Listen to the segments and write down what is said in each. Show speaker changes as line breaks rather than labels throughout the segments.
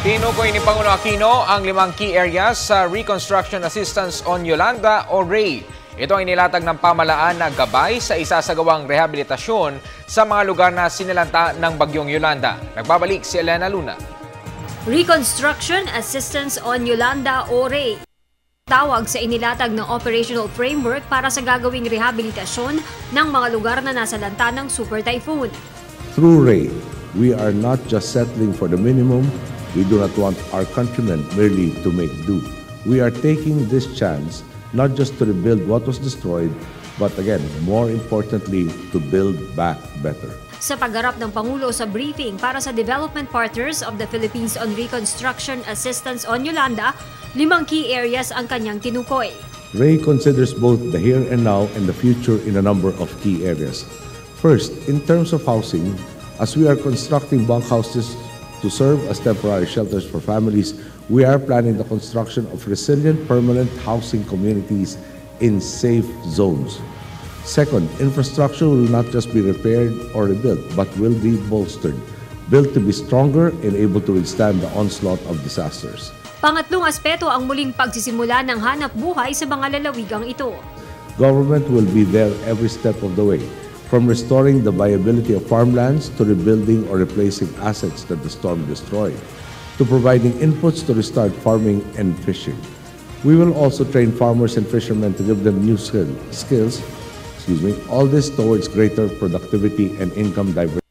Tinukoy ni Pangulo Aquino ang 5 key areas sa Reconstruction Assistance on Yolanda o RAY. Ito ay nilatag ng pamahalaan na gabay sa isasagawang rehabilitasyon sa mga lugar na sinalanta ng bagyong Yolanda. Nagbabalik si Elena Luna.
Reconstruction Assistance on Yolanda o RAY. Tawag sa inilatag ng operational framework para sa gagawing rehabilitasyon ng mga lugar na nasalanta ng Super Typhoon.
Through RAY, we are not just settling for the minimum. We do not want our countrymen merely to make do. We are taking this chance not just to rebuild what was destroyed, but again, more importantly, to build back better.
Sa pagharap ng Pangulo sa briefing para sa Development Partners of the Philippines on Reconstruction Assistance on Yolanda, 5 key areas ang kanyang tinukoy.
RAY considers both the here and now and the future in a number of key areas. First, in terms of housing, as we are constructing bunkhouses to serve as temporary shelters for families, we are planning the construction of resilient permanent housing communities in safe zones. Second, infrastructure will not just be repaired or rebuilt, but will be bolstered, built to be stronger and able to withstand the onslaught of disasters.
Pangatlong aspeto ang muling pagsisimula ng hanap buhay sa mga lalawigang ito.
Government will be there every step of the way, from restoring the viability of farmlands to rebuilding or replacing assets that the storm destroyed, to providing inputs to restart farming and fishing. We will also train farmers and fishermen to give them new skills, all this towards greater productivity and income diversity.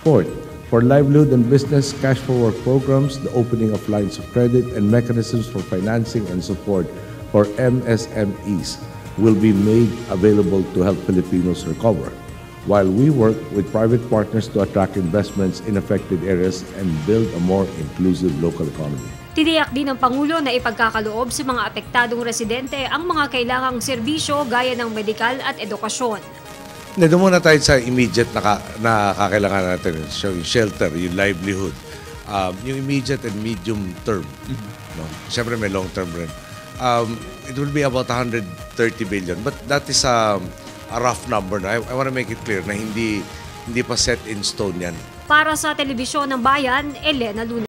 Fourth, for livelihood and business cash for work programs, the opening of lines of credit and mechanisms for financing and support for MSMEs will be made available to help Filipinos recover, while we work with private partners to attract investments in affected areas and build a more inclusive local economy.
Tiniyak din ng Pangulo na ipagkakaloob sa mga apektadong residente ang mga kailangang serbisyo gaya ng medikal at edukasyon.
Doon muna tayo sa immediate na kakailangan natin, yung shelter, yung livelihood, yung immediate and medium term. No? Siyempre may long term rin. It will be about 130 billion, but that is a rough number. I want to make it clear na hindi pa set in stone yan.
Para sa Telebisyon ng Bayan, Elena Luna.